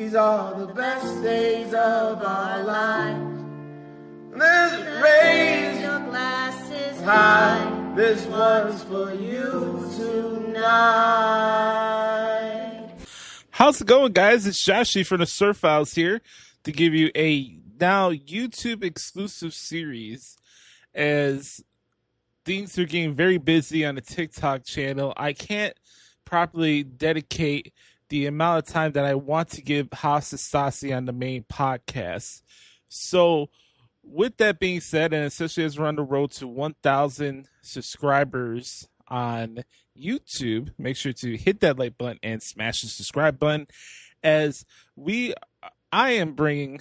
These are the best days of our lives. Raise your glasses high. This one's for you tonight. How's it going, guys? It's Joshie from the SUR Files here to give you a now YouTube exclusive series as things are getting very busy on the TikTok channel. I can't properly dedicate the amount of time that I want to give House of Stassi on the main podcast. So with that being said, and especially as we're on the road to 1,000 subscribers on YouTube, make sure to hit that like button and smash the subscribe button, as I am bringing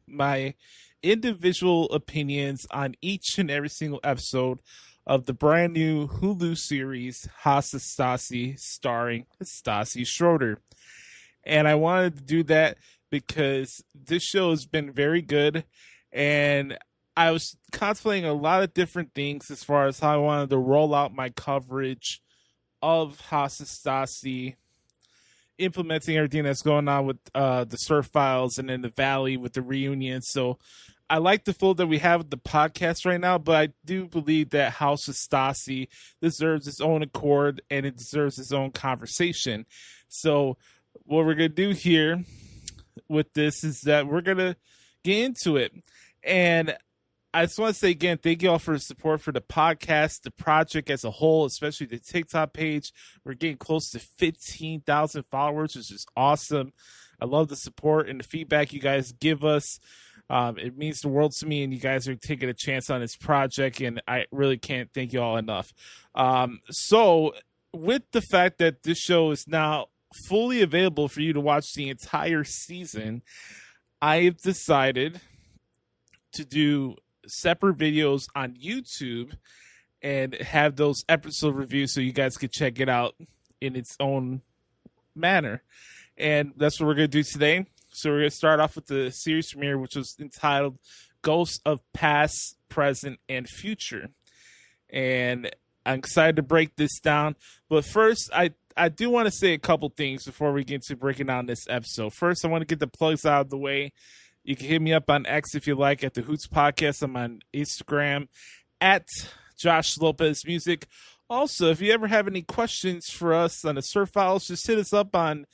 my individual opinions on each and every single episode of the brand new Hulu series House of Stassi, starring Stassi Schroeder. And I wanted to do that because this show has been very good, and I was contemplating a lot of different things as far as how I wanted to roll out my coverage of House of Stassi, implementing everything that's going on with the SUR Files and in the Valley with the reunion. So I like the flow that we have with the podcast right now, but I do believe that House of Stassi deserves its own accord and it deserves its own conversation. So what we're going to do here with this is that we're going to get into it. And I just want to say again, thank you all for the support for the podcast, the project as a whole, especially the TikTok page. We're getting close to 15,000 followers, which is awesome. I love the support and the feedback you guys give us. It means the world to me, and you guys are taking a chance on this project, and I really can't thank you all enough. So with the fact that this show is now fully available for you to watch the entire season, I have decided to do separate videos on YouTube and have those episode reviews so you guys can check it out in its own manner. And that's what we're going to do today. So we're going to start off with the series premiere, which was entitled Ghosts of Past, Present, and Future. And I'm excited to break this down. But first, I do want to say a couple things before we get into breaking down this episode. First, I want to get the plugs out of the way. You can hit me up on X if you like at the Hoots Podcast. I'm on Instagram at Joshie Lopez Music. Also, if you ever have any questions for us on the SUR Files, just hit us up on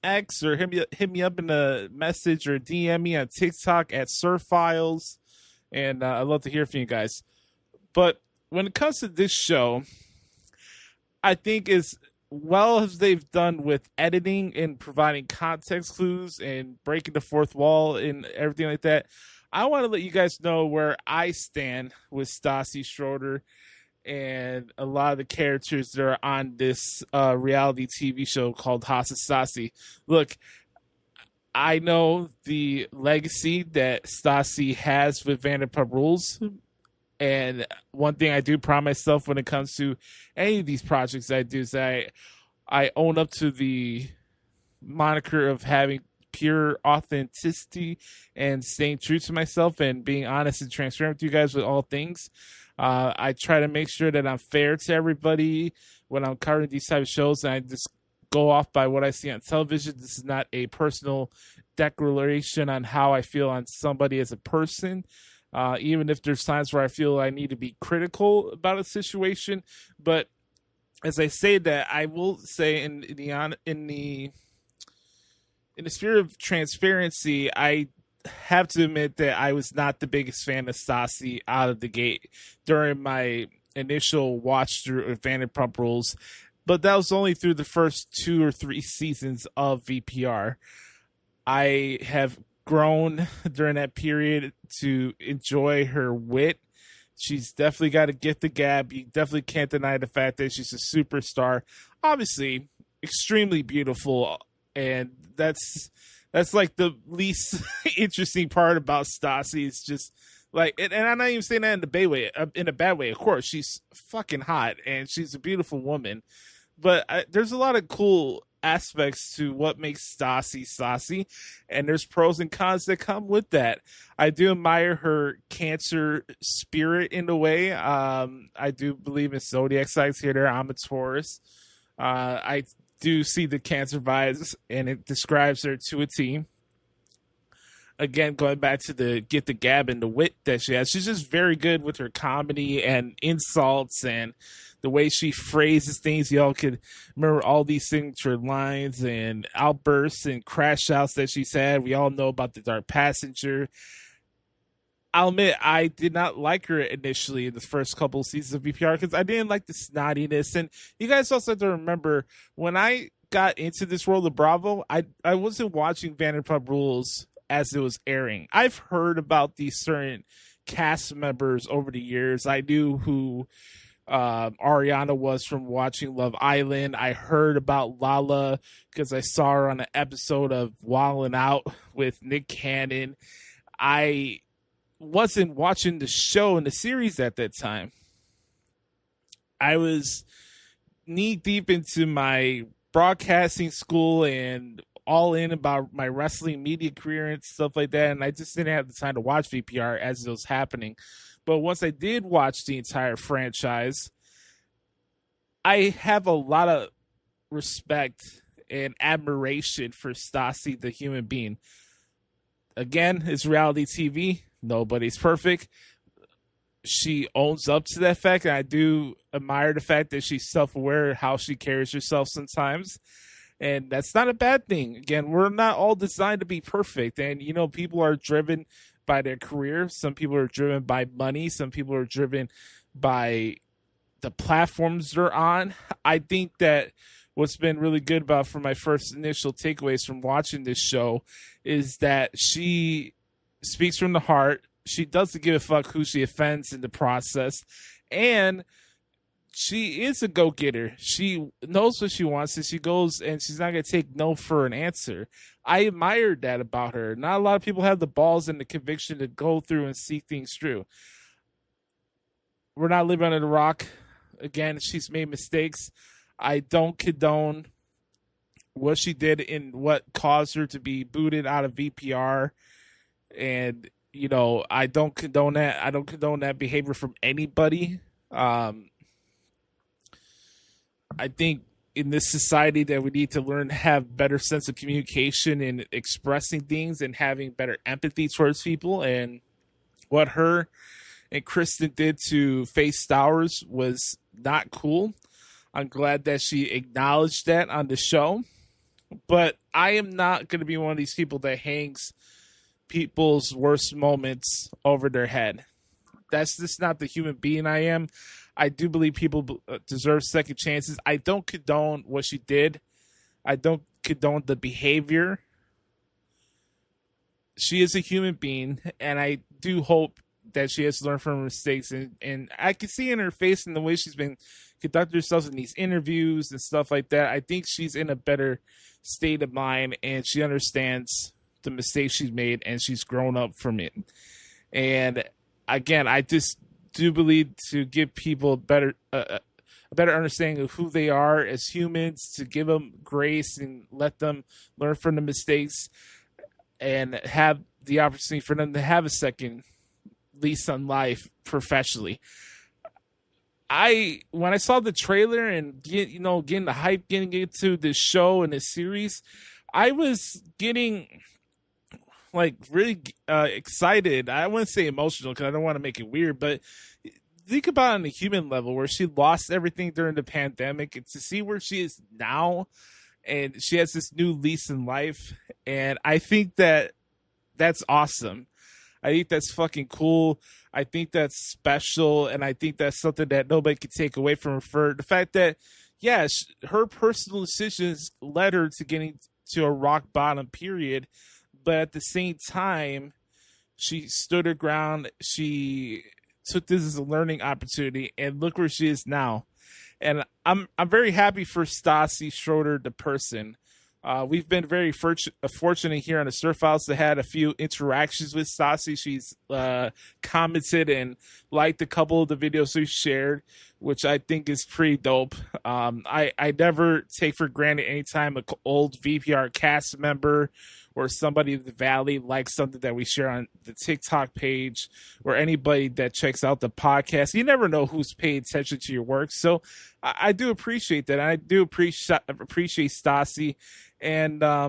X or hit me up in a message or DM me on TikTok at SUR Files. And I'd love to hear from you guys. But when it comes to this show, I think as well as they've done with editing and providing context clues and breaking the fourth wall and everything like that, I want to let you guys know where I stand with Stassi Schroeder and a lot of the characters that are on this reality TV show called House of Stassi. Look, I know the legacy that Stassi has with Vanderpump Rules, and one thing I do pride myself when it comes to any of these projects I do is that I own up to the moniker of having pure authenticity and staying true to myself and being honest and transparent with you guys with all things. I try to make sure that I'm fair to everybody when I'm covering these type of shows, and I just go off by what I see on television. This is not a personal declaration on how I feel on somebody as a person. Even if there's times where I feel I need to be critical about a situation. But as I say that, I will say in the spirit of transparency, I have to admit that I was not the biggest fan of Stassi out of the gate during my initial watch through of Vanderpump Rules. But that was only through the first 2 or 3 seasons of VPR. I have grown during that period to enjoy her wit. She's definitely got a gift of gab. You definitely can't deny the fact that she's a superstar. Obviously, extremely beautiful, and that's like the least interesting part about Stassi. It's just like, and I'm not even saying that in a bad way. Of course, she's fucking hot and she's a beautiful woman, but there's a lot of cool aspects to what makes Stassi Stassi, and there's pros and cons that come with that. I do admire her Cancer spirit in a way. I do believe in zodiac signs here. There, I'm a Taurus. I do see the cancer vibes, and it describes her to a T. Again, going back to the get the gab and the wit that she has, she's just very good with her comedy and insults and the way she phrases things. Y'all could remember all these signature lines and outbursts and crash outs that she's had. We all know about the Dark Passenger. I'll admit, I did not like her initially in the first couple of seasons of VPR because I didn't like the snottiness. And you guys also have to remember, when I got into this world of Bravo, I wasn't watching Vanderpump Rules as it was airing. I've heard about these certain cast members over the years. I knew who Ariana was from watching Love Island. I heard about Lala because I saw her on an episode of Wildin' Out with Nick Cannon. I wasn't watching the show and the series at that time. I was knee deep into my broadcasting school and all in about my wrestling media career and stuff like that, and I just didn't have the time to watch VPR as it was happening. But once I did watch the entire franchise, I have a lot of respect and admiration for Stassi, the human being. Again, it's reality TV. Nobody's perfect. She owns up to that fact, and I do admire the fact that she's self-aware of how she carries herself sometimes. And that's not a bad thing. Again, we're not all designed to be perfect. And, you know, people are driven by their career. Some people are driven by money. Some people are driven by the platforms they're on. I think that what's been really good about from my first initial takeaways from watching this show is that she speaks from the heart. She doesn't give a fuck who she offends in the process. And she is a go-getter. She knows what she wants, and she goes, and she's not going to take no for an answer. I admired that about her. Not a lot of people have the balls and the conviction to go through and see things through. We're not living under the rock. Again, she's made mistakes. I don't condone what she did and what caused her to be booted out of VPR. And, you know, I don't condone that. I don't condone that behavior from anybody. I think in this society that we need to learn to have better sense of communication and expressing things and having better empathy towards people. And what her and Kristen did to Faith Stowers was not cool. I'm glad that she acknowledged that on the show. But I am not going to be one of these people that hangs people's worst moments over their head. That's just not the human being I am. I do believe people deserve second chances. I don't condone what she did. I don't condone the behavior. She is a human being, and I do hope that she has learned from her mistakes. And I can see in her face and the way she's been conducting herself in these interviews and stuff like that. I think she's in a better state of mind, and she understands the mistakes she's made, and she's grown up from it. And again, I just do believe to give people a better understanding of who they are as humans, to give them grace and let them learn from the mistakes and have the opportunity for them to have a second lease on life professionally. When I saw the trailer and getting the hype, getting into this show and this series, I was getting like really excited. I wouldn't say emotional because I don't want to make it weird, but think about it on a human level where she lost everything during the pandemic, and to see where she is now and she has this new lease in life. And I think that that's awesome. I think that's fucking cool. I think that's special. And I think that's something that nobody can take away from her, for the fact that, yeah, her personal decisions led her to getting to a rock bottom period. But at the same time, she stood her ground. She took this as a learning opportunity, and look where she is now. And I'm very happy for Stassi Schroeder, the person. We've been very fortunate here on the SUR Files to had a few interactions with Stassi. She's commented and liked a couple of the videos we've shared. which I think is pretty dope. I never take for granted anytime an old VPR cast member or somebody in the Valley likes something that we share on the TikTok page, or anybody that checks out the podcast. You never know who's paying attention to your work. So I do appreciate that. I do appreciate Stassi. And I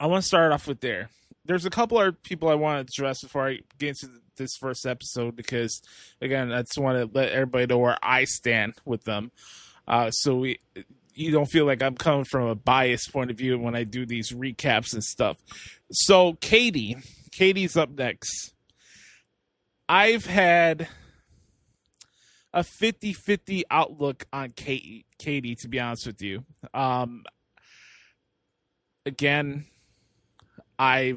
want to start off with there. There's a couple other people I want to address before I get into this first episode, because, again, I just want to let everybody know where I stand with them. So you don't feel like I'm coming from a biased point of view when I do these recaps and stuff. So Katie's up next. I've had a 50-50 outlook on Katie, to be honest with you. Again, I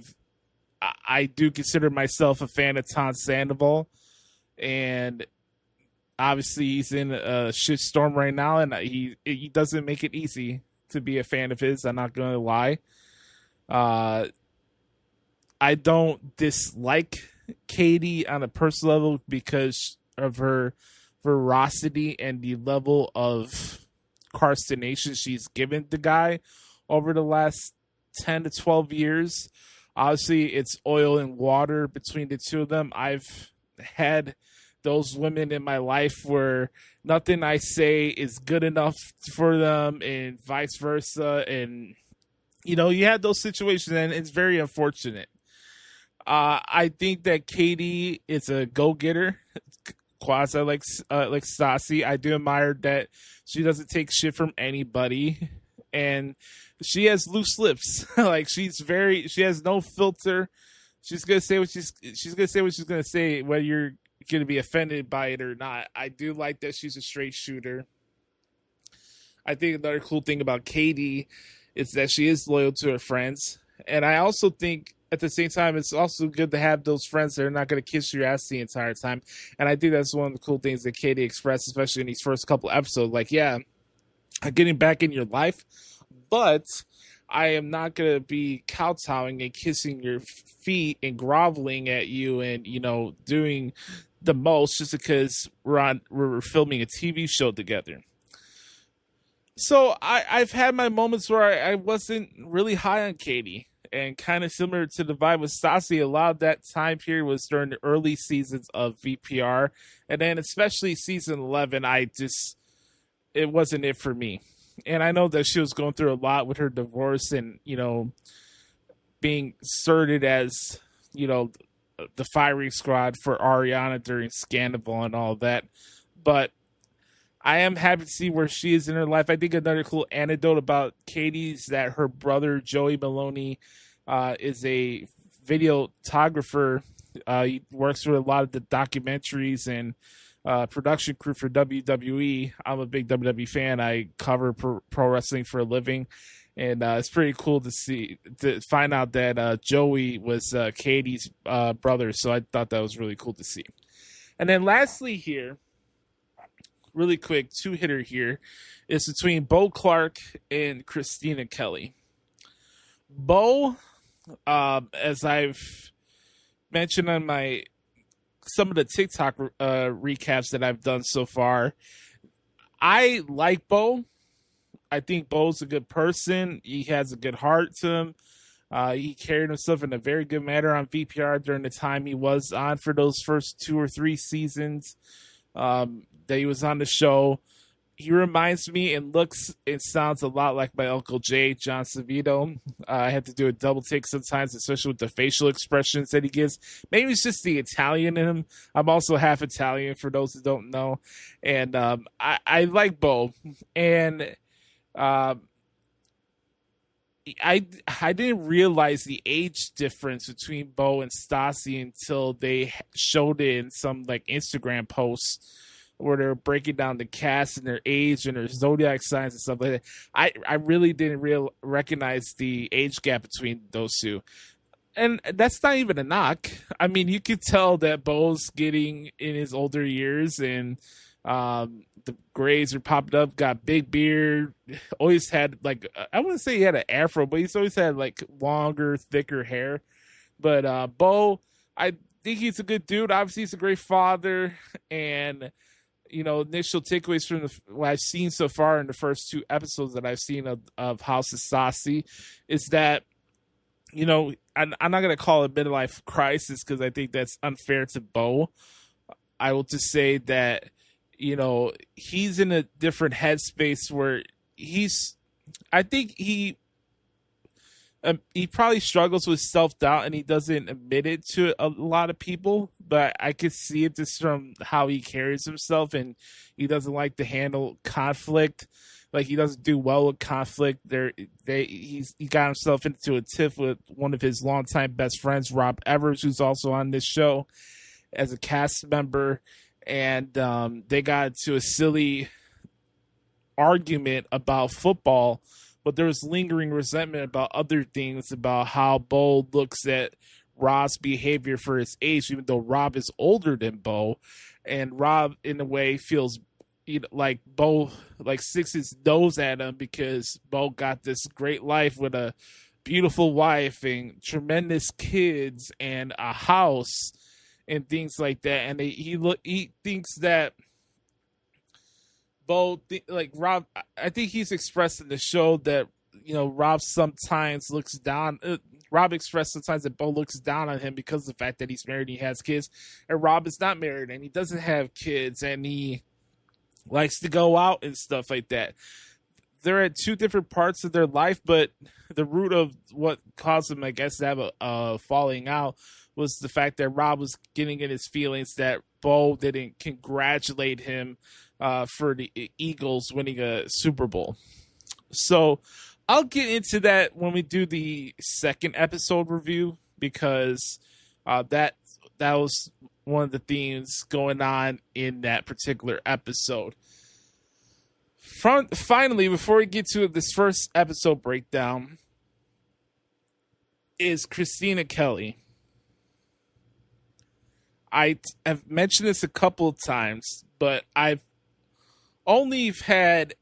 do consider myself a fan of Tom Sandoval, and obviously he's in a shitstorm right now, and he doesn't make it easy to be a fan of his. I'm not going to lie. I don't dislike Katie on a personal level because of her veracity and the level of carsonation she's given the guy over the last 10 to 12 years. Obviously, it's oil and water between the two of them. I've had those women in my life where nothing I say is good enough for them, and vice versa. And, you have those situations, and it's very unfortunate. I think that Katie is a go-getter, quasi like Stassi. I do admire that she doesn't take shit from anybody, and she has loose lips. Like, she has no filter. She's gonna say what she's gonna say, whether you're gonna be offended by it or not. I do like that she's a straight shooter. I think another cool thing about Katie is that she is loyal to her friends, and I also think at the same time it's also good to have those friends that are not going to kiss your ass the entire time. And I think that's one of the cool things that Katie expressed, especially in these first couple episodes. Like, yeah, I'm getting back in your life, but I am not going to be kowtowing and kissing your feet and groveling at you and, doing the most just because we're filming a TV show together. So I've had my moments where I wasn't really high on Katie, and kind of similar to the vibe with Stassi. A lot of that time period was during the early seasons of VPR, and then especially season 11, it wasn't it for me. And I know that she was going through a lot with her divorce and, being inserted as, the firing squad for Ariana during Scandal and all that. But I am happy to see where she is in her life. I think another cool anecdote about Katie is that her brother, Joey Maloney, is a videographer. He works with a lot of the documentaries and production crew for WWE. I'm a big WWE fan. I cover pro wrestling for a living, and it's pretty cool to find out that Joey was Katie's brother. So I thought that was really cool to see. And then lastly here, really quick, two-hitter here, is between Beau Clark and Christina Kelly. Beau, as I've mentioned on some of the TikTok recaps that I've done so far, I like Beau. I think Beau's a good person. He has a good heart to him. He carried himself in a very good manner on VPR during the time he was on for those first 2 or 3 seasons that he was on the show. He reminds me and looks and sounds a lot like my Uncle Jay, John Savito. I have to do a double take sometimes, especially with the facial expressions that he gives. Maybe it's just the Italian in him. I'm also half Italian, for those who don't know. And I like Beau. And I didn't realize the age difference between Beau and Stassi until they showed it in some Instagram posts where they're breaking down the cast and their age and their zodiac signs and stuff like that. I really didn't recognize the age gap between those two. And that's not even a knock. I mean, you could tell that Beau's getting in his older years, and the grays are popping up, got big beard, always had I wouldn't say he had an afro, but he's always had longer, thicker hair. But Beau, I think he's a good dude. Obviously, he's a great father, and initial takeaways from what I've seen so far in the first 2 episodes that I've seen of House of Stassi is that, I'm not going to call it midlife crisis because I think that's unfair to Beau. I will just say that, he's in a different headspace where I think he probably struggles with self-doubt and he doesn't admit it to a lot of people, but I could see it just from how he carries himself, and he doesn't like to handle conflict. Like, he doesn't do well with conflict. He got himself into a tiff with one of his longtime best friends, Rob Evers, who's also on this show as a cast member, and they got into a silly argument about football, but there was lingering resentment about other things, about how Beau looks at Rob's behavior for his age, even though Rob is older than Beau, and Rob in a way feels like Beau sticks his nose at him because Beau got this great life with a beautiful wife and tremendous kids and a house and things like that, and he thinks that Beau, Rob, I think he's expressed in the show that, Rob sometimes looks down. Rob expressed sometimes that Beau looks down on him because of the fact that he's married and he has kids, and Rob is not married and he doesn't have kids and he likes to go out and stuff like that. They're at 2 different parts of their life, but the root of what caused them, I guess, to have a falling out was the fact that Rob was getting in his feelings that Beau didn't congratulate him for the Eagles winning a Super Bowl. So I'll get into that when we do the 2nd episode review, because that was one of the themes going on in that particular episode. Finally, before we get to this first episode breakdown, is Christina Kelly. I have mentioned this a couple of times, but I've only had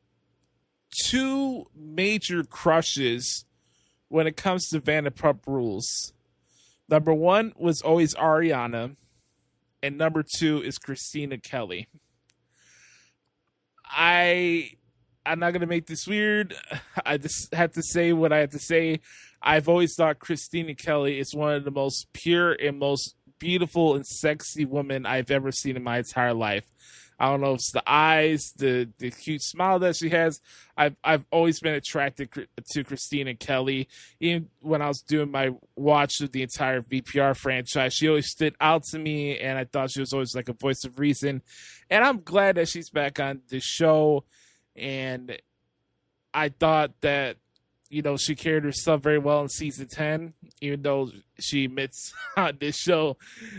2 major crushes when it comes to Vanderpump Rules. Number 1 was always Ariana, and number 2 is Christina Kelly. I'm not going to make this weird. I just have to say what I have to say. I've always thought Christina Kelly is one of the most pure and most beautiful and sexy women I've ever seen in my entire life. I don't know if it's the eyes, the cute smile that she has. I've always been attracted to Christina Kelly. Even when I was doing my watch of the entire VPR franchise, she always stood out to me, and I thought she was always like a voice of reason. And I'm glad that she's back on the show. And I thought that, she carried herself very well in season 10, even though she admits on this show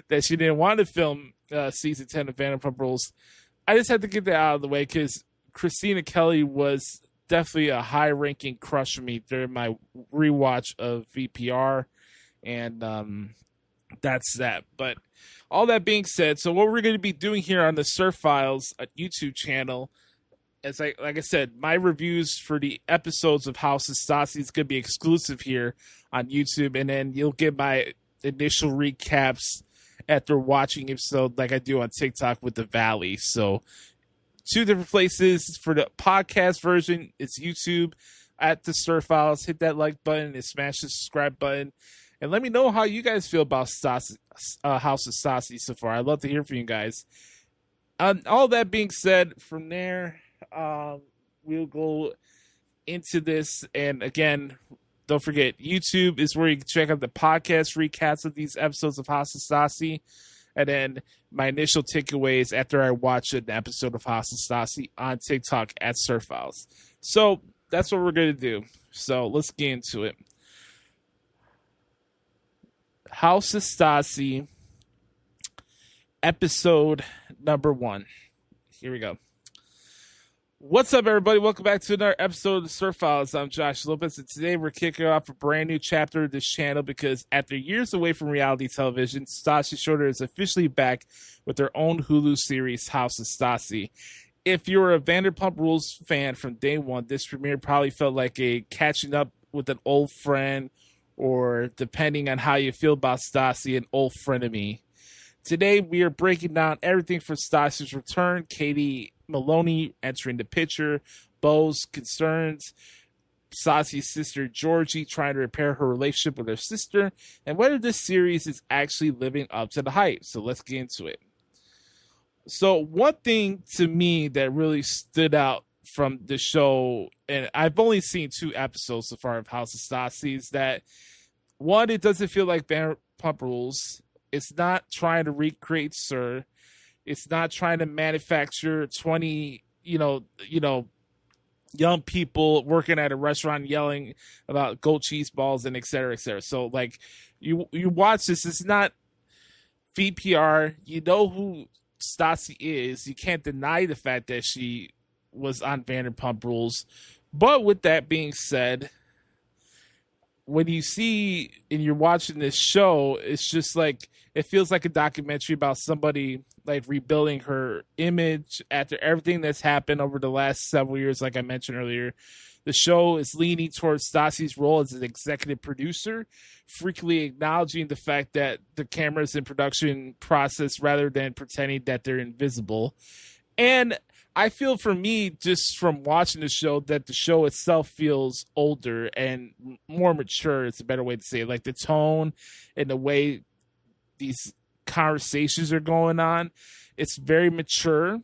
that she didn't want to film season 10 of Vanderpump Rules. I just had to get that out of the way because Christina Kelly was definitely a high-ranking crush for me during my rewatch of VPR, and that's that. But all that being said, so what we're going to be doing here on the SUR Files YouTube channel, as like I said, my reviews for the episodes of House of Stassi is going to be exclusive here on YouTube, and then you'll get my initial recaps after watching episode like I do on TikTok with the Valley. So 2 different places. For the podcast version, it's YouTube at the SUR Files. Hit that like button and smash the subscribe button. And let me know how you guys feel about Stassi, House of Stassi so far. I'd love to hear from you guys. All that being said, from there, we'll go into this. And again, don't forget, YouTube is where you can check out the podcast recaps of these episodes of House of Stassi. And then my initial takeaways after I watch an episode of House of Stassi on TikTok at SUR Files. So that's what we're going to do. So let's get into it. House of Stassi, episode number 1. Here we go. What's up, everybody? Welcome back to another episode of the SUR Files. I'm Joshie Lopez, and today we're kicking off a brand new chapter of this channel because after years away from reality television, Stassi Schroeder is officially back with her own Hulu series, House of Stassi. If you're a Vanderpump Rules fan from day one, this premiere probably felt like a catching up with an old friend, or depending on how you feel about Stassi, an old frenemy. Today, we are breaking down everything from Stassi's return, Katie Maloney entering the picture, Beau's concerns, Stassi's sister Joshie trying to repair her relationship with her sister, and whether this series is actually living up to the hype. So let's get into it. So one thing to me that really stood out from the show, and I've only seen 2 episodes so far of House of Stassi, is that one, it doesn't feel like Vanderpump Rules. It's not trying to recreate SUR. It's not trying to manufacture 20, young people working at a restaurant yelling about goat cheese balls and et cetera, et cetera. So like you watch this, it's not VPR. You know who Stassi is. You can't deny the fact that she was on Vanderpump Rules. But with that being said, when you see and you're watching this show, it's just like it feels like a documentary about somebody like rebuilding her image after everything that's happened over the last several years. Like I mentioned earlier, the show is leaning towards Stassi's role as an executive producer, frequently acknowledging the fact that the cameras in production process rather than pretending that they're invisible. And I feel, for me, just from watching the show, that the show itself feels older and more mature. It's a better way to say it. Like the tone and the way these conversations are going on, it's very mature.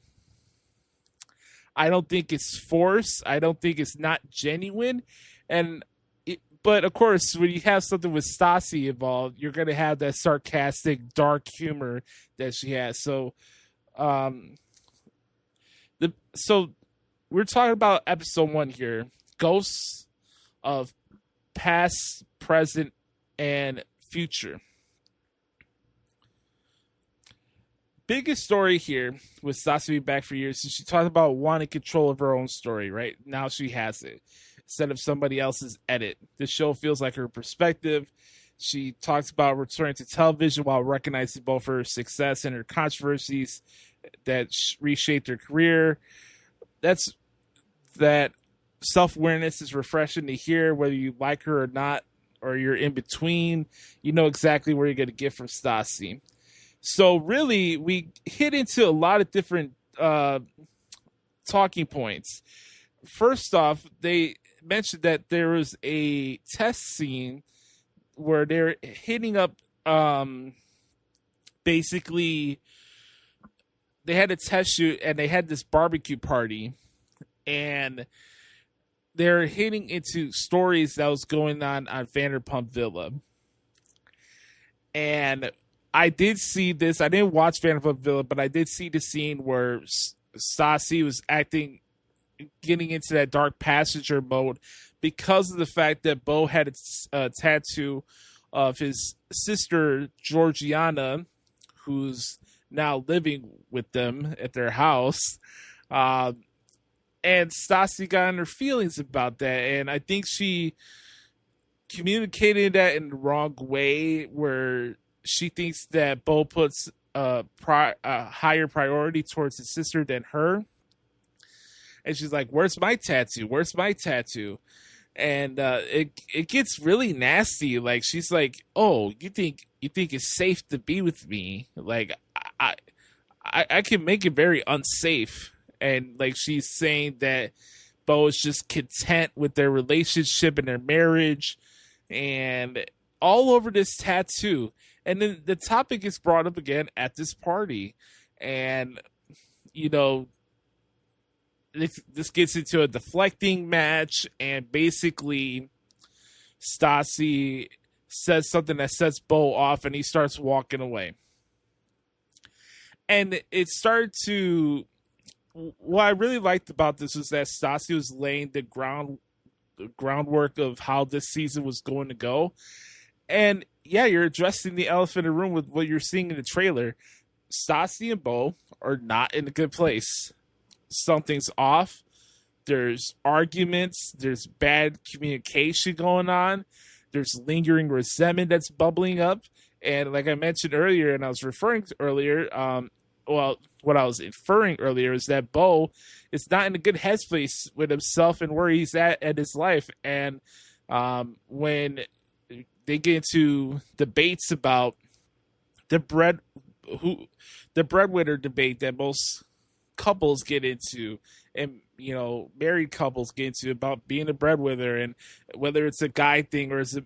I don't think it's forced. I don't think it's not genuine. But of course, when you have something with Stassi involved, you're going to have that sarcastic, dark humor that she has. So, so we're talking about episode 1 here, Ghosts of Past, Present, and Future. Biggest story here with Stassi being back for years. So she talked about wanting control of her own story, right? Now she has it instead of somebody else's edit. The show feels like her perspective. She talks about returning to television while recognizing both her success and her controversies that reshaped her career. That self-awareness is refreshing to hear, whether you like her or not, or you're in between. You know exactly where you're going to get from Stassi. So really, we hit into a lot of different talking points. First off, they mentioned that there was a test scene where they're hitting up, basically, they had a test shoot and they had this barbecue party, and they're hitting into stories that was going on Vanderpump Villa. And I did see this. I didn't watch Vanderpump Villa, but I did see the scene where Stassi was getting into that dark passenger mode because of the fact that Beau had a tattoo of his sister, Georgiana, who's now living with them at their house. And Stassi got in her feelings about that. And I think she communicated that in the wrong way, where she thinks that Beau puts a higher priority towards his sister than her. And she's like, where's my tattoo? Where's my tattoo? And it gets really nasty. Like, she's like, oh, you think it's safe to be with me? Like, I can make it very unsafe. And like, she's saying that Beau is just content with their relationship and their marriage, and all over this tattoo. And then the topic is brought up again at this party. And, this gets into a deflecting match, and basically Stassi says something that sets Beau off, and he starts walking away. And it started to... What I really liked about this was that Stassi was laying the groundwork of how this season was going to go. And yeah, you're addressing the elephant in the room with what you're seeing in the trailer. Stassi and Beau are not in a good place. Something's off. There's arguments. There's bad communication going on. There's lingering resentment that's bubbling up. And like I mentioned earlier, and I was referring to earlier, what I was inferring earlier is that Beau is not in a good headspace with himself and where he's at his life. And when they get into debates about the who the breadwinner debate that most couples get into, and married couples get into, about being a breadwinner, and whether it's a guy thing or is it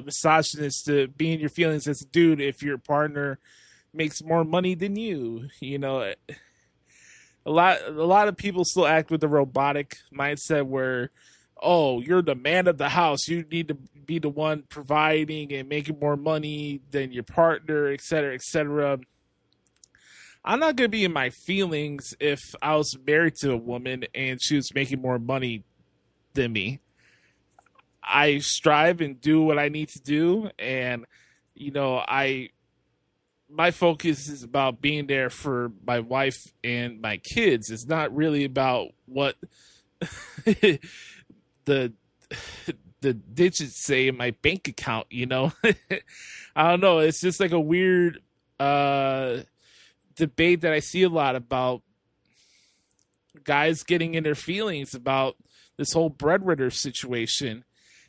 misogynist to be in your feelings as a dude if your partner makes more money than you. A lot of people still act with the robotic mindset where, oh, you're the man of the house, you need to be the one providing and making more money than your partner, etc., etc. I'm not going to be in my feelings if I was married to a woman and she was making more money than me. I strive and do what I need to do, and my focus is about being there for my wife and my kids. It's not really about what the digits say in my bank account, I don't know. It's just like a weird debate that I see a lot about guys getting in their feelings about this whole breadwinner situation.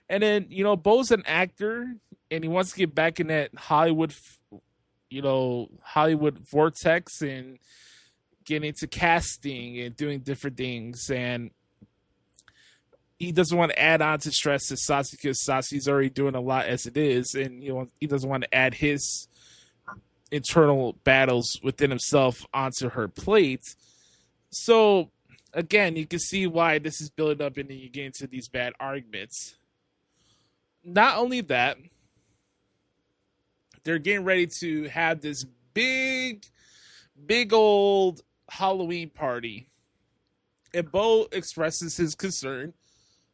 And then, Beau's an actor and he wants to get back in that Hollywood vortex and getting into casting and doing different things. And he doesn't want to add on to stress to Stassi because Stassi's already doing a lot as it is. And he doesn't want to add his internal battles within himself onto her plate. So again, you can see why this is building up and then you get into these bad arguments. Not only that, they're getting ready to have this big old Halloween party. And Beau expresses his concern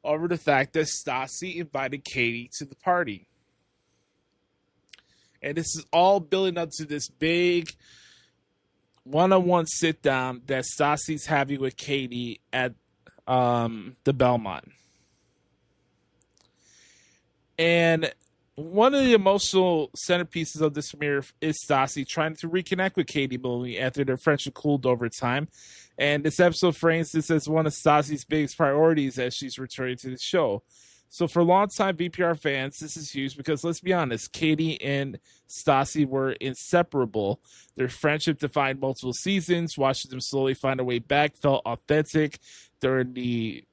over the fact that Stassi invited Katie to the party. And this is all building up to this big one-on-one sit-down that Stassi's having with Katie at the Belmont. And one of the emotional centerpieces of this premiere is Stassi trying to reconnect with Katie Maloney after their friendship cooled over time. And this episode frames this as one of Stassi's biggest priorities as she's returning to the show. So for longtime VPR fans, this is huge because, let's be honest, Katie and Stassi were inseparable. Their friendship defined multiple seasons. Watching them slowly find a way back felt authentic. During the,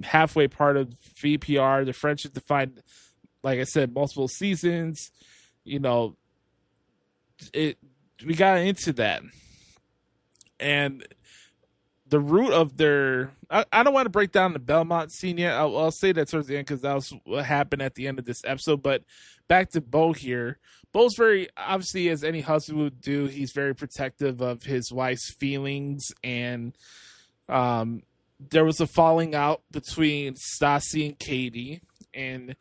halfway part of VPR, the friendship defined, like I said, multiple seasons. We got into that. And the root of their... I don't want to break down the Belmont scene yet. I'll say that towards the end because that was what happened at the end of this episode. But back to Beau here. Beau's very, obviously, as any husband would do, he's very protective of his wife's feelings. And there was a falling out between Stassi and Katie. And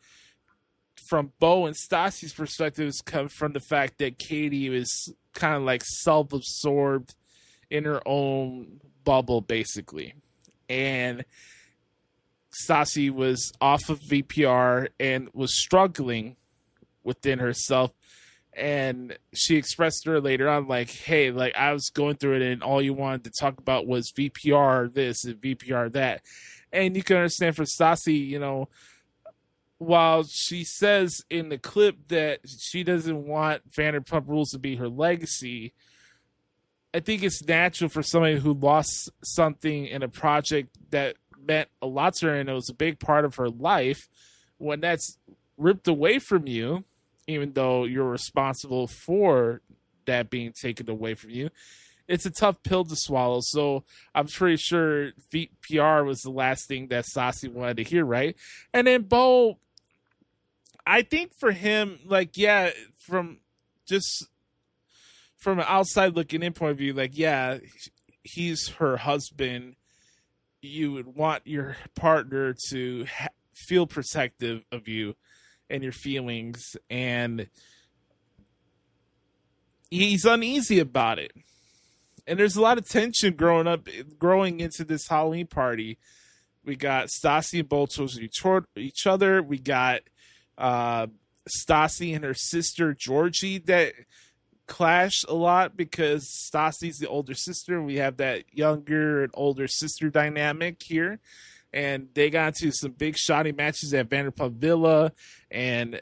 from Beau and Stassi's perspectives come from the fact that Katie was kind of like self-absorbed in her own bubble, basically. And Stassi was off of VPR and was struggling within herself. And she expressed to her later on, like, hey, like, I was going through it and all you wanted to talk about was VPR this and VPR that. And you can understand for Stassi, while she says in the clip that she doesn't want Vanderpump Rules to be her legacy, I think it's natural for somebody who lost something in a project that meant a lot to her and it was a big part of her life, when that's ripped away from you, even though you're responsible for that being taken away from you, it's a tough pill to swallow. So I'm pretty sure VPR was the last thing that Stassi wanted to hear, right? And then Beau, I think for him, like, yeah, from an outside looking in point of view, like, yeah, he's her husband. You would want your partner to feel protective of you and your feelings, and he's uneasy about it. And there's a lot of tension growing into this Halloween party. We got Stassi and Beau towards each other. We got Stassi and her sister Joshie that clash a lot because Stassi's the older sister. We have that younger and older sister dynamic here, and they got into some big shoddy matches at Vanderpump Villa, and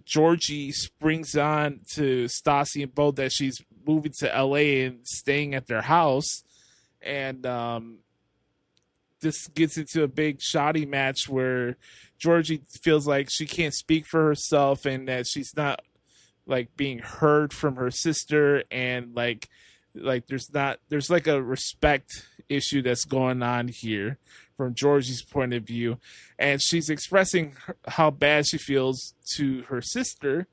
Georgie springs on to Stassi and Beau that she's moving to LA and staying at their house. And this gets into a big shoddy match where Georgie feels like she can't speak for herself and that she's not like being heard from her sister, and like there's like a respect issue that's going on here from Georgie's point of view, and she's expressing how bad she feels to her sister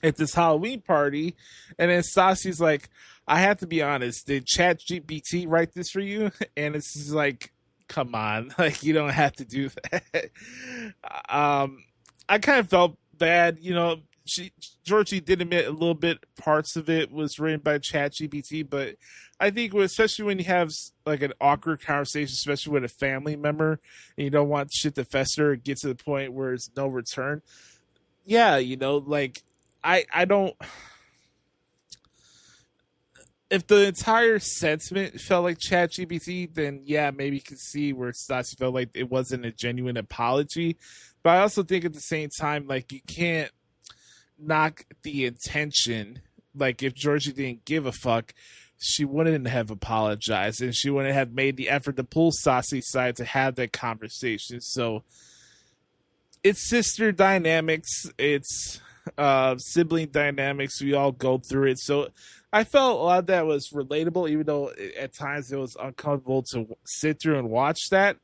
at this Halloween party. And then Stassi's like, I have to be honest, did ChatGPT write this for you? And it's just like, come on, like, you don't have to do that. I kind of felt bad, Georgie did admit a little bit parts of it was written by ChatGPT, but I think especially when you have like an awkward conversation, especially with a family member, and you don't want shit to fester or get to the point where it's no return. Yeah, like I don't. If the entire sentiment felt like ChatGPT, then yeah, maybe you could see where Stassi felt like it wasn't a genuine apology. But I also think at the same time, like, you can't knock the intention. Like, if Georgie didn't give a fuck, she wouldn't have apologized, and she wouldn't have made the effort to pull Stassi's side to have that conversation. So it's sister dynamics, it's sibling dynamics. We all go through it. So I felt a lot of that was relatable, even though at times it was uncomfortable to sit through and watch that.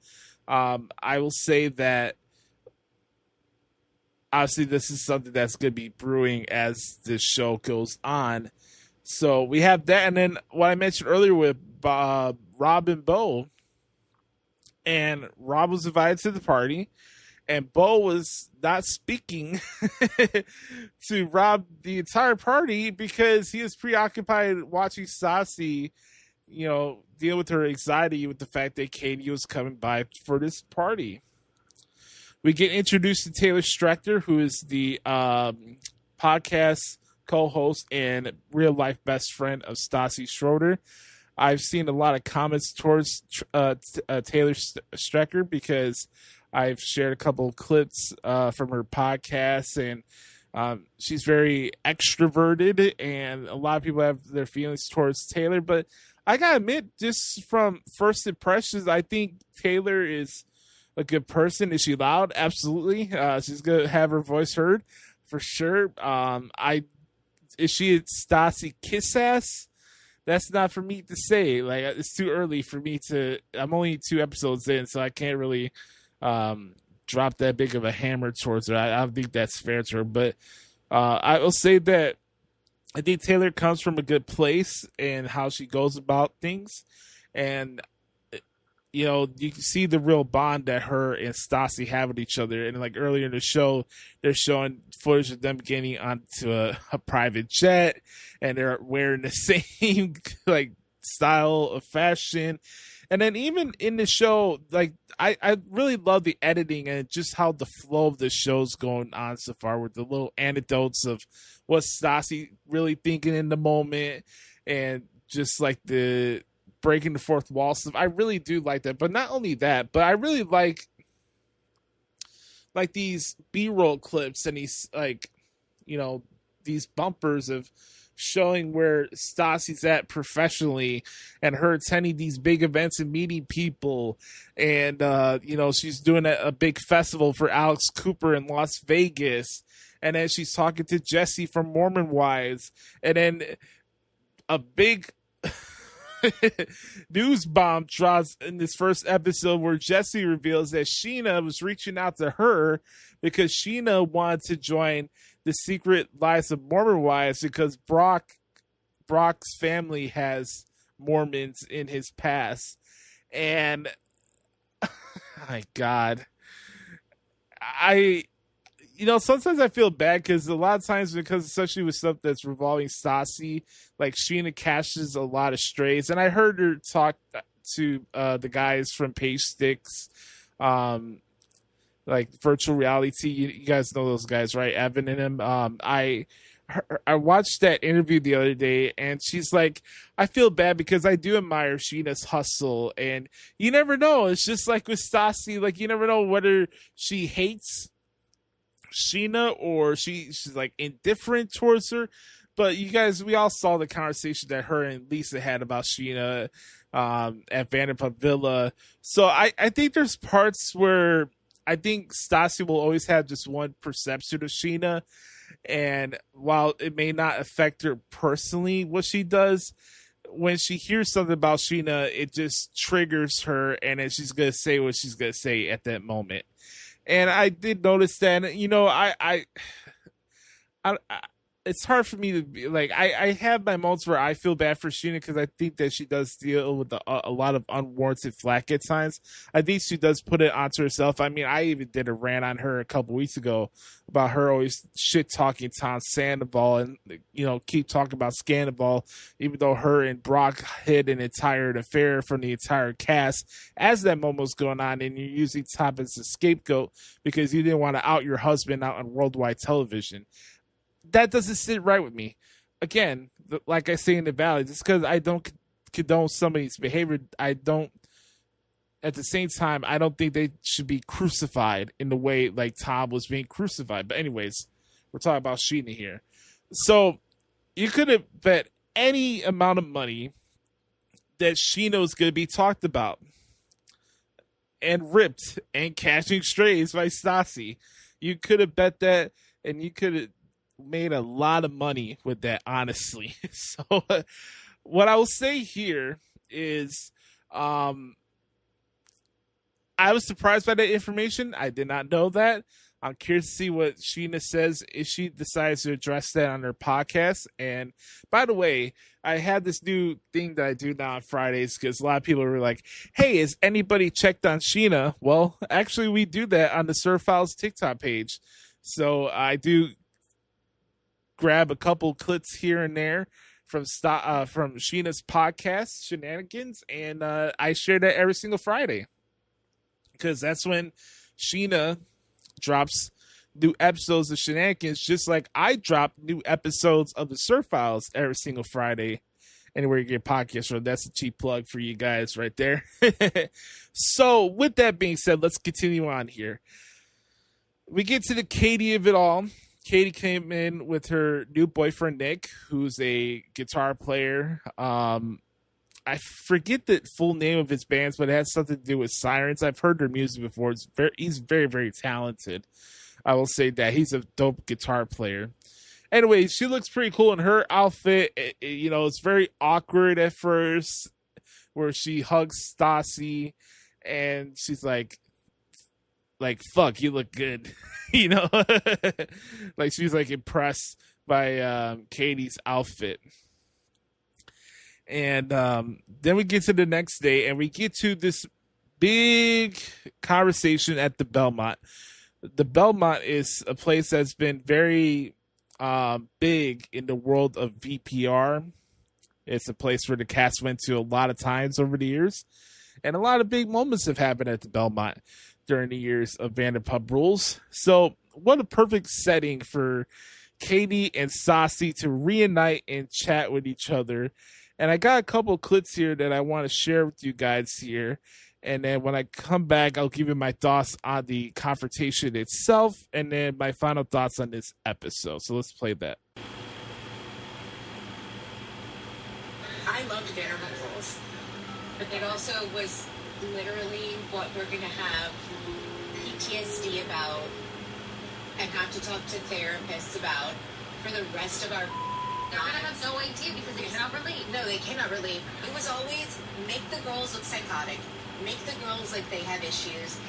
I will say that obviously this is something that's going to be brewing as this show goes on. So we have that. And then what I mentioned earlier with Rob and Beau, and Rob was invited to the party, and Beau was not speaking to Rob the entire party because he was preoccupied watching Stassi, deal with her anxiety with the fact that Katie was coming by for this party. We get introduced to Taylor Strecker, who is the podcast co-host and real-life best friend of Stassi Schroeder. I've seen a lot of comments towards Taylor Strecker because I've shared a couple of clips from her podcast, and she's very extroverted, and a lot of people have their feelings towards Taylor. But I gotta admit, just from first impressions, I think Taylor is a good person. Is she loud? Absolutely. She's gonna have her voice heard for sure. Is she a Stassi kiss ass? That's not for me to say. Like, it's too early for me to. I'm only 2 episodes in, so I can't really drop that big of a hammer towards her. I don't think that's fair to her. But I will say that I think Taylor comes from a good place in how she goes about things, and you can see the real bond that her and Stassi have with each other. And like earlier in the show, they're showing footage of them getting onto a private jet, and they're wearing the same like style of fashion. And then even in the show, like I really love the editing and just how the flow of the show's going on so far, with the little anecdotes of what Stassi really thinking in the moment, and just like the breaking the fourth wall stuff. I really do like that. But not only that, but I really like these B-roll clips and these these bumpers of showing where Stassi's at professionally, and her attending these big events and meeting people, and she's doing a big festival for Alex Cooper in Las Vegas, and then she's talking to Jesse from Mormon Wives, and then a big news bomb drops in this first episode where Jesse reveals that Sheena was reaching out to her because Sheena wanted to join the Secret Lives of Mormon Wives because Brock's family has Mormons in his past. And my God, sometimes I feel bad because a lot of times, because especially with stuff that's revolving Stassi, like Sheena catches a lot of strays. And I heard her talk to the guys from Page Sticks, like virtual reality. You guys know those guys, right? Evan and him. I watched that interview the other day, and she's like, I feel bad because I do admire Sheena's hustle, and you never know. It's just like with Stassi, like you never know whether she hates Sheena, or she's like indifferent towards her. But you guys, we all saw the conversation that her and Lisa had about Sheena at Vanderpump Villa. So I think there's parts where I think Stassi will always have this one perception of Sheena. And while it may not affect her personally, what she does, when she hears something about Sheena, it just triggers her, and then she's going to say what she's going to say at that moment. And I did notice that, I it's hard for me to be like, I have my moments where I feel bad for Sheena because I think that she does deal with a lot of unwarranted flack at times. I think she does put it onto herself. I mean, I even did a rant on her a couple weeks ago about her always shit talking Tom Sandoval and, keep talking about Scandal, even though her and Brock hid an entire affair from the entire cast as that moment was going on, and you're using Tom as a scapegoat because you didn't want to out your husband out on worldwide television. That doesn't sit right with me. Again, like I say in the Valley, just because I don't condone somebody's behavior, at the same time, I don't think they should be crucified in the way like Tom was being crucified. But anyways, we're talking about Sheena here. So you could have bet any amount of money that Sheena was going to be talked about and ripped and catching strays by Stassi. You could have bet that, and you could have made a lot of money with that, honestly. So what I will say here is I was surprised by that information. I did not know that. I'm curious to see what Sheena says if she decides to address that on her podcast. And by the way, I have this new thing that I do now on Fridays because a lot of people were like, hey, has anybody checked on Sheena? Well, actually, we do that on the SUR Files TikTok page. So I do grab a couple clips here and there from Sheena's podcast, Shenanigans, and I share that every single Friday because that's when Sheena drops new episodes of Shenanigans, just like I drop new episodes of the SUR Files every single Friday. Anywhere you get podcasts from, that's a cheap plug for you guys right there. So with that being said, let's continue on here. We get to the Katie of it all. Katie came in with her new boyfriend, Nick, who's a guitar player. I forget the full name of his bands, but it has something to do with Sirens. I've heard their music before. He's very, very talented. I will say that. He's a dope guitar player. Anyway, she looks pretty cool in her outfit. It's very awkward at first, where she hugs Stassi, and she's like, fuck, you look good. Like she's like impressed by Katie's outfit. And then we get to the next day and we get to this big conversation at the Belmont. The Belmont is a place that's been very big in the world of VPR. It's a place where the cast went to a lot of times over the years. And a lot of big moments have happened at the Belmont during the years of Vanderpump Rules. So what a perfect setting for Katie and Stassi to reunite and chat with each other. And I got a couple of clips here that I want to share with you guys here. And then when I come back, I'll give you my thoughts on the confrontation itself and then my final thoughts on this episode. So let's play that. I loved Vanderpump Rules, but it also was literally what we're going to have PTSD about and have to talk to therapists about for the rest of our They're going to have no idea because they cannot relate. No, they cannot relate. It was always make the girls look psychotic, make the girls like they have issues.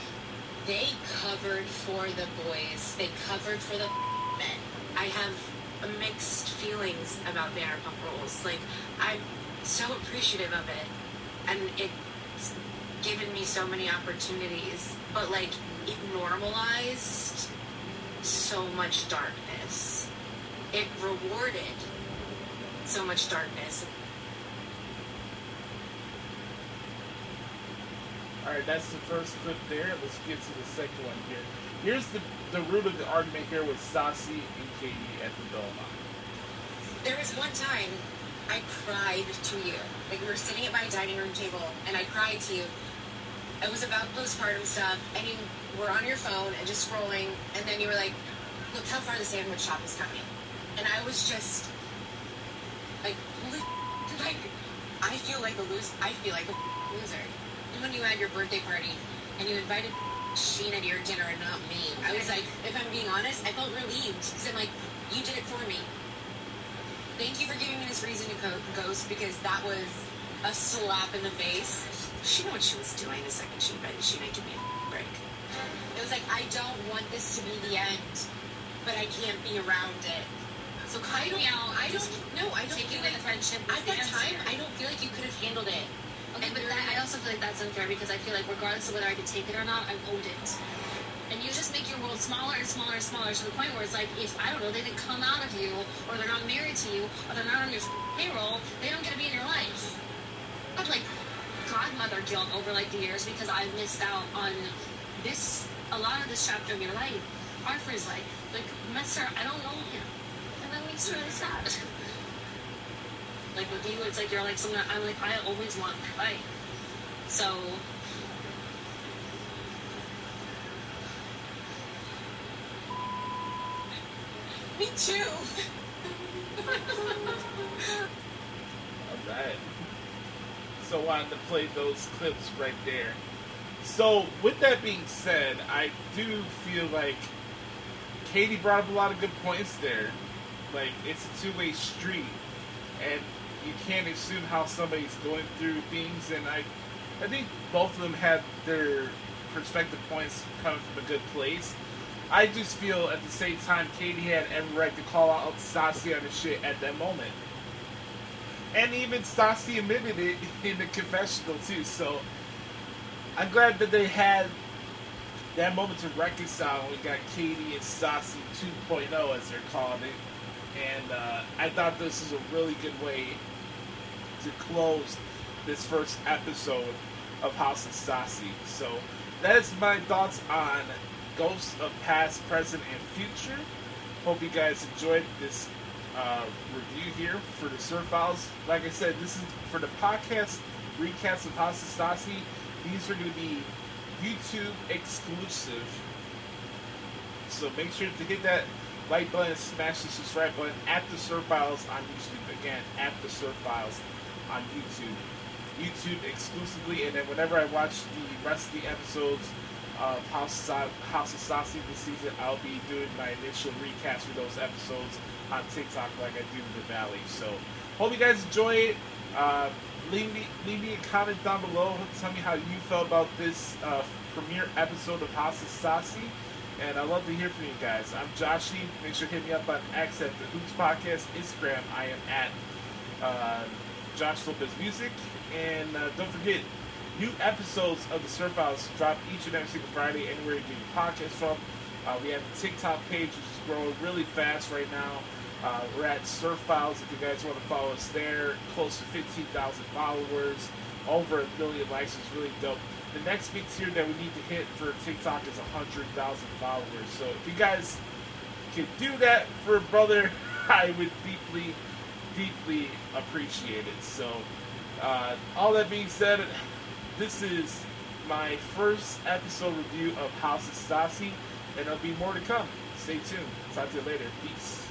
They covered for the boys. They covered for the men. I have mixed feelings about Vanderpump Rules. Like, I'm so appreciative of it, and it's given me so many opportunities, but like it normalized so much darkness. It rewarded so much darkness. Alright, that's the first clip there. Let's get to the second one here. Here's the root of the argument here with Stassi and Katie at the Belmont. There was one time I cried to you. Like, we were sitting at my dining room table, and I cried to you. It was about postpartum stuff, and you were on your phone and just scrolling, and then you were like, look how far the sandwich shop is coming. And I was just like I feel like a loser. I feel like a loser. And when you had your birthday party and you invited Sheena to your dinner and not me, I was like, if I'm being honest, I felt relieved because I'm like, you did it for me. Thank you for giving me this reason to ghost, because that was a slap in the face. She knew what she was doing the second she invited Sheena to give me a break. It was like, I don't want this to be the end, but I can't be around it. So I don't take away the friendship. At that time, I don't feel like you could have handled it. Okay, but I also feel like that's unfair, because I feel like regardless of whether I could take it or not, I owed it. And you just make your world smaller and smaller and smaller to the point where it's like, if, I don't know, they didn't come out of you, or they're not married to you, or they're not on your payroll, they don't get to be in your life. I've like godmother guilt over like the years because I missed out on a lot of this chapter of your life. Arthur's like, Mister, I don't know him. And that makes me really sad. Like with you, it's like you're like someone I'm like, I always want my life. So me too. Alright. So I wanted to play those clips right there. So with that being said, I do feel like Katie brought up a lot of good points there. Like, it's a two-way street, and you can't assume how somebody's going through things, and I think both of them had their perspective points coming from a good place. I just feel at the same time Katie had every right to call out Stassi on the shit at that moment. And even Stassi admitted it in the confessional too, so I'm glad that they had that moment to reconcile when we got Katie and Stassi 2.0 as they're calling it. And I thought this is a really good way to close this first episode of House of Stassi. So that's my thoughts on Ghosts of Past, Present, and Future. Hope you guys enjoyed this review here for the SUR Files. Like I said, this is for the podcast recaps of House of Stassi. These are going to be YouTube exclusive. So make sure to hit that like button, smash the subscribe button at the SUR Files on YouTube. Again, at the SUR Files on YouTube. YouTube exclusively, and then whenever I watch the rest of the episodes of House of Stassi this season, I'll be doing my initial recaps for those episodes on TikTok like I do the Valley. So, hope you guys enjoy it. Leave me a comment down below. Tell me how you felt about this premiere episode of House of Stassi. And I'd love to hear from you guys. I'm Joshie. Make sure to hit me up on X at the Hoops Podcast. Instagram, I am at Joshie Lopez Music. And don't forget, new episodes of the SUR Files drop each and every single Friday anywhere you get your podcast from. We have a TikTok page which is growing really fast right now. We're at SUR Files if you guys want to follow us there. Close to 15,000 followers. Over 1 million likes. It's really dope. The next big tier that we need to hit for TikTok is 100,000 followers. So if you guys can do that for a brother, I would deeply, deeply appreciate it. So all that being said, this is my first episode review of House of Stassi, and there'll be more to come. Stay tuned. Talk to you later. Peace.